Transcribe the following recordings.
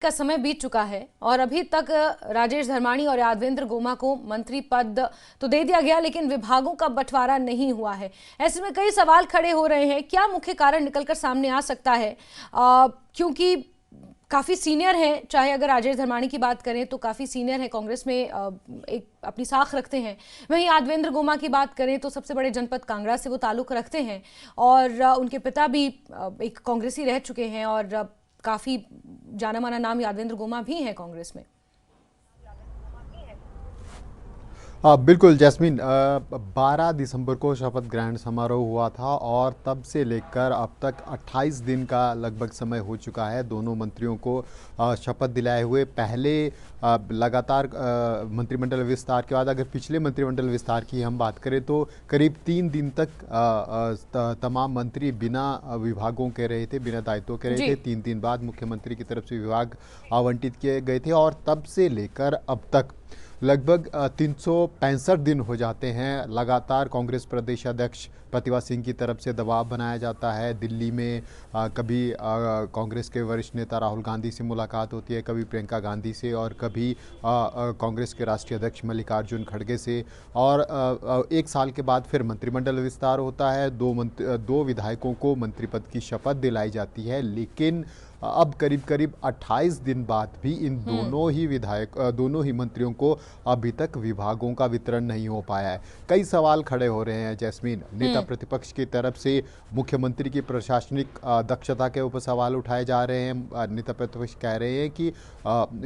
का समय बीत चुका है और अभी तक राजेश धर्माणी और यादवेंद्र गोमा को मंत्री पद तो दे दिया गया, लेकिन विभागों का बंटवारा नहीं हुआ है। ऐसे में कई सवाल खड़े हो रहे हैं, क्या मुख्य कारण निकलकर सामने आ सकता है? क्योंकि काफ़ी सीनियर हैं, चाहे अगर राजेश धर्माणी की बात करें तो काफ़ी सीनियर है कांग्रेस में, एक अपनी साख रखते हैं। वहीं यादवेंद्र गोमा की बात करें तो सबसे बड़े जनपद कांगड़ा से वो ताल्लुक़ रखते हैं और उनके पिता भी एक कांग्रेसी रह चुके हैं और काफ़ी जाना माना नाम यादवेंद्र गोमा भी है कांग्रेस में। बिल्कुल जैस्मिन, 12 दिसंबर को शपथ ग्रहण समारोह हुआ था और तब से लेकर अब तक 28 दिन का लगभग समय हो चुका है दोनों मंत्रियों को शपथ दिलाए हुए। पहले लगातार मंत्रिमंडल विस्तार के बाद अगर पिछले मंत्रिमंडल विस्तार की हम बात करें तो करीब 3 दिन तक तमाम मंत्री बिना विभागों के रहे थे, बिना दायित्वों के रहे थे। 3 दिन बाद मुख्यमंत्री की तरफ से विभाग आवंटित किए गए थे और तब से लेकर अब तक लगभग 365 दिन हो जाते हैं। लगातार कांग्रेस प्रदेश अध्यक्ष प्रतिभा सिंह की तरफ से दबाव बनाया जाता है। दिल्ली में कभी कांग्रेस के वरिष्ठ नेता राहुल गांधी से मुलाकात होती है, कभी प्रियंका गांधी से और कभी कांग्रेस के राष्ट्रीय अध्यक्ष मल्लिकार्जुन खड़गे से। और 1 साल के बाद फिर मंत्रिमंडल विस्तार होता है, दो विधायकों को मंत्री पद की शपथ दिलाई जाती है। लेकिन अब करीब करीब 28 दिन बाद भी इन दोनों ही मंत्रियों को अभी तक विभागों का वितरण नहीं हो पाया है। कई सवाल खड़े हो रहे हैं जैस्मीन। नेता प्रतिपक्ष की तरफ से मुख्यमंत्री की प्रशासनिक दक्षता के ऊपर सवाल उठाए जा रहे हैं। नेता प्रतिपक्ष कह रहे हैं कि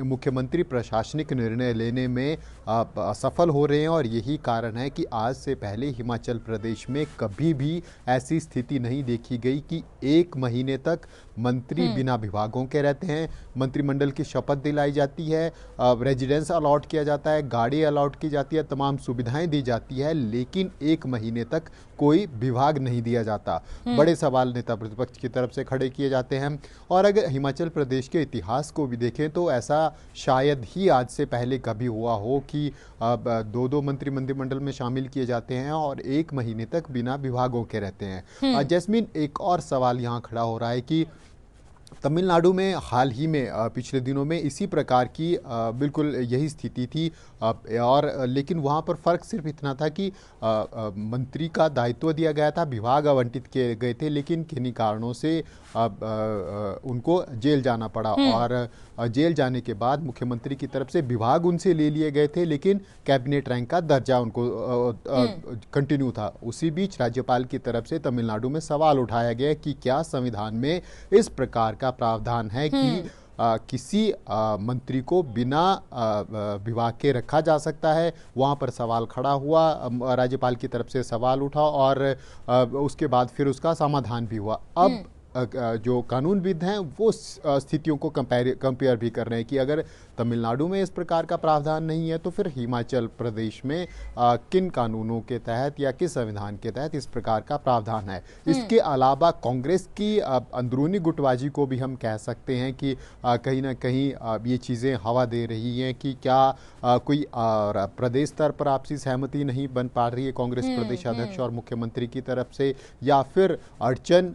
मुख्यमंत्री प्रशासनिक निर्णय लेने में असफल हो रहे हैं और यही कारण है कि आज से पहले हिमाचल प्रदेश में कभी भी ऐसी स्थिति नहीं देखी गई कि 1 महीने तक मंत्री बिना विभागों के रहते हैं। मंत्रिमंडल की शपथ दिलाई जाती है, रेजिडेंस अलॉट किया जाता है, गाड़ी अलॉट की जाती है, तमाम सुविधाएं दी जाती है, लेकिन 1 महीने तक कोई विभाग नहीं दिया जाता। बड़े सवाल नेता प्रतिपक्ष की तरफ से खड़े किए जाते हैं। और अगर हिमाचल प्रदेश के इतिहास को भी देखें तो ऐसा शायद ही आज से पहले कभी हुआ हो कि 2 मंत्री मंत्रिमंडल में शामिल किए जाते हैं और 1 महीने तक बिना विभागों के रहते हैं। जैस्मीन, एक और सवाल यहाँ खड़ा हो रहा है कि तमिलनाडु में हाल ही में पिछले दिनों में इसी प्रकार की बिल्कुल यही स्थिति थी और लेकिन वहाँ पर फ़र्क सिर्फ इतना था कि मंत्री का दायित्व दिया गया था, विभाग आवंटित किए गए थे, लेकिन किन्हीं कारणों से उनको जेल जाना पड़ा और जेल जाने के बाद मुख्यमंत्री की तरफ से विभाग उनसे ले लिए गए थे, लेकिन कैबिनेट रैंक का दर्जा उनको कंटिन्यू था। उसी बीच राज्यपाल की तरफ से तमिलनाडु में सवाल उठाया गया कि क्या संविधान में इस प्रकार का प्रावधान है कि किसी मंत्री को बिना विभाग के रखा जा सकता है। वहाँ पर सवाल खड़ा हुआ, राज्यपाल की तरफ से सवाल उठा और उसके बाद फिर उसका समाधान भी हुआ। अब जो कानूनविद हैं वो स्थितियों को कंपेयर भी कर रहे हैं कि अगर तमिलनाडु में इस प्रकार का प्रावधान नहीं है तो फिर हिमाचल प्रदेश में किन कानूनों के तहत या किस संविधान के तहत इस प्रकार का प्रावधान है। इसके अलावा कांग्रेस की अंदरूनी गुटबाजी को भी हम कह सकते हैं कि कहीं ना कहीं ये चीज़ें हवा दे रही हैं कि क्या कोई प्रदेश स्तर पर आपसी सहमति नहीं बन पा रही है कांग्रेस प्रदेश अध्यक्ष और मुख्यमंत्री की तरफ से, या फिर अड़चन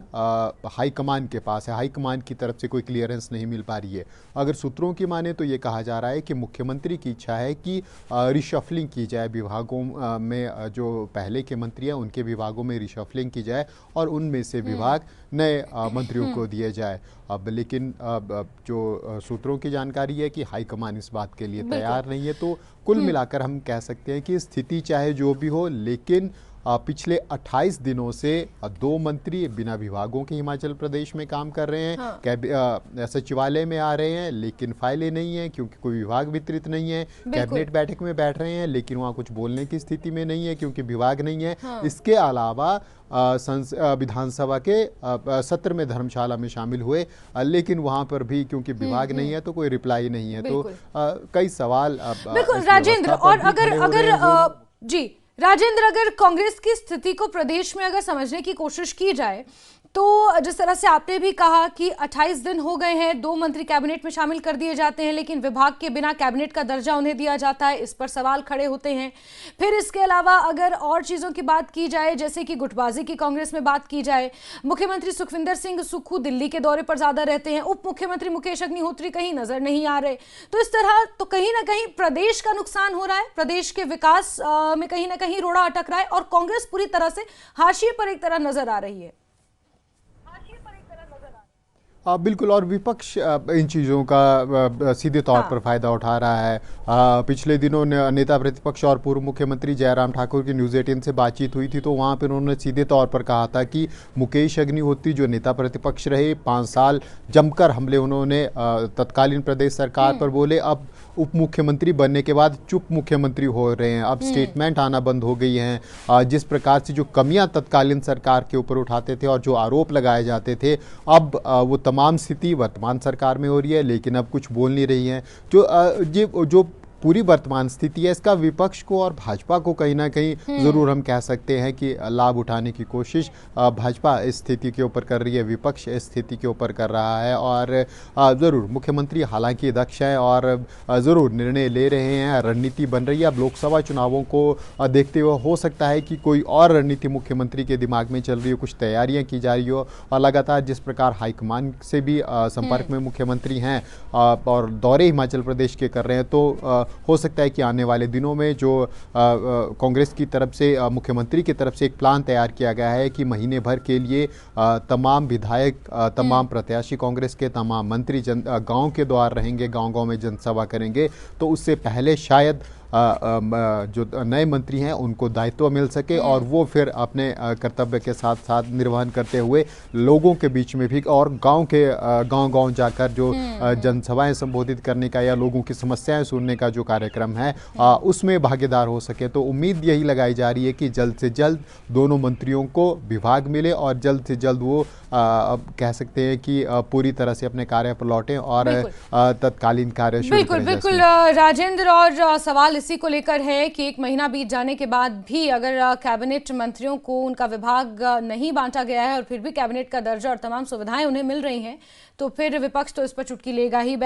हाईकमान के पास है, हाईकमान की तरफ से कोई क्लियरेंस नहीं मिल पा रही है। अगर सूत्रों की माने तो ये कहा जा रहा है कि मुख्यमंत्री की इच्छा है कि रिशफलिंग की जाए, विभागों में जो पहले के मंत्री हैं उनके विभागों में रिशफलिंग की जाए और उनमें से विभाग नए मंत्रियों को दिए जाए। अब लेकिन जो सूत्रों की जानकारी है कि हाईकमान इस बात के लिए तैयार नहीं है। तो कुल मिलाकर हम कह सकते हैं कि स्थिति चाहे जो भी हो, लेकिन पिछले 28 दिनों से 2 मंत्री बिना विभागों के हिमाचल प्रदेश में काम कर रहे हैं। सचिवालय में आ रहे हैं लेकिन फाइलें नहीं है क्योंकि कोई विभाग वितरित नहीं है। कैबिनेट बैठक में बैठ रहे हैं लेकिन वहाँ कुछ बोलने की स्थिति में नहीं है क्योंकि विभाग नहीं है। इसके अलावा विधानसभा के सत्र में धर्मशाला में शामिल हुए, लेकिन वहाँ पर भी क्योंकि विभाग नहीं है तो कोई रिप्लाई नहीं है। तो कई सवाल बिल्कुल राजेंद्र, और अगर कांग्रेस की स्थिति को प्रदेश में अगर समझने की कोशिश की जाए तो जिस तरह से आपने भी कहा कि 28 दिन हो गए हैं, 2 मंत्री कैबिनेट में शामिल कर दिए जाते हैं, लेकिन विभाग के बिना कैबिनेट का दर्जा उन्हें दिया जाता है, इस पर सवाल खड़े होते हैं। फिर इसके अलावा अगर और चीज़ों की बात की जाए, जैसे कि गुटबाजी की कांग्रेस में बात की जाए, मुख्यमंत्री सुखविंदर सिंह सुक्खू दिल्ली के दौरे पर ज़्यादा रहते हैं, उप मुख्यमंत्री मुकेश अग्निहोत्री कहीं नजर नहीं आ रहे। तो इस तरह तो कहीं ना कहीं प्रदेश का नुकसान हो रहा है, प्रदेश के विकास में कहीं ना कहीं रोड़ा अटक रहा है और कांग्रेस पूरी तरह से हाशिए पर एक तरह नजर आ रही है। बिल्कुल, और विपक्ष इन चीज़ों का सीधे तौर पर फायदा उठा रहा है। पिछले दिनों नेता प्रतिपक्ष और पूर्व मुख्यमंत्री जयराम ठाकुर की न्यूज़ 18 से बातचीत हुई थी, तो वहाँ पर उन्होंने सीधे तौर पर कहा था कि मुकेश अग्निहोत्री जो नेता प्रतिपक्ष रहे, 5 साल जमकर हमले उन्होंने तत्कालीन प्रदेश सरकार पर बोले, अब उप मुख्यमंत्री बनने के बाद चुप मुख्यमंत्री हो रहे हैं, अब स्टेटमेंट आना बंद हो गई हैं। जिस प्रकार से जो कमियां तत्कालीन सरकार के ऊपर उठाते थे और जो आरोप लगाए जाते थे, अब वो तमाम स्थिति वर्तमान सरकार में हो रही है, लेकिन अब कुछ बोल नहीं रही हैं। जो पूरी वर्तमान स्थिति है, इसका विपक्ष को और भाजपा को कहीं ना कहीं ज़रूर हम कह सकते हैं कि लाभ उठाने की कोशिश भाजपा इस स्थिति के ऊपर कर रही है, विपक्ष इस स्थिति के ऊपर कर रहा है। और ज़रूर मुख्यमंत्री हालांकि दक्ष हैं और ज़रूर निर्णय ले रहे हैं, रणनीति बन रही है। अब लोकसभा चुनावों को देखते हुए हो सकता है कि कोई और रणनीति मुख्यमंत्री के दिमाग में चल रही हो, कुछ तैयारियाँ की जा रही हो, और लगातार जिस प्रकार हाईकमान से भी संपर्क में मुख्यमंत्री हैं और दौरे हिमाचल प्रदेश के कर रहे हैं, तो हो सकता है कि आने वाले दिनों में जो कांग्रेस की तरफ से मुख्यमंत्री की तरफ से एक प्लान तैयार किया गया है कि महीने भर के लिए तमाम विधायक, तमाम प्रत्याशी कांग्रेस के, तमाम मंत्री गांव के द्वार रहेंगे, गांव-गांव में जनसभा करेंगे, तो उससे पहले शायद जो नए मंत्री हैं उनको दायित्व मिल सके और वो फिर अपने कर्तव्य के साथ साथ निर्वहन करते हुए लोगों के बीच में भी और गांव जाकर जो जनसभाएं संबोधित करने का या लोगों की समस्याएं सुनने का जो कार्यक्रम है उसमें भागीदार हो सके। तो उम्मीद यही लगाई जा रही है कि जल्द से जल्द दोनों मंत्रियों को विभाग मिले और जल्द से जल्द वो अब कह सकते हैं कि पूरी तरह से अपने कार्य पर लौटें और तत्कालीन कार्य शुरू करें। बिल्कुल राजेंद्र, और सवाल इसी को लेकर है कि 1 महीना बीत जाने के बाद भी अगर कैबिनेट मंत्रियों को उनका विभाग नहीं बांटा गया है और फिर भी कैबिनेट का दर्जा और तमाम सुविधाएं उन्हें मिल रही हैं, तो फिर विपक्ष तो इस पर चुटकी लेगा ही।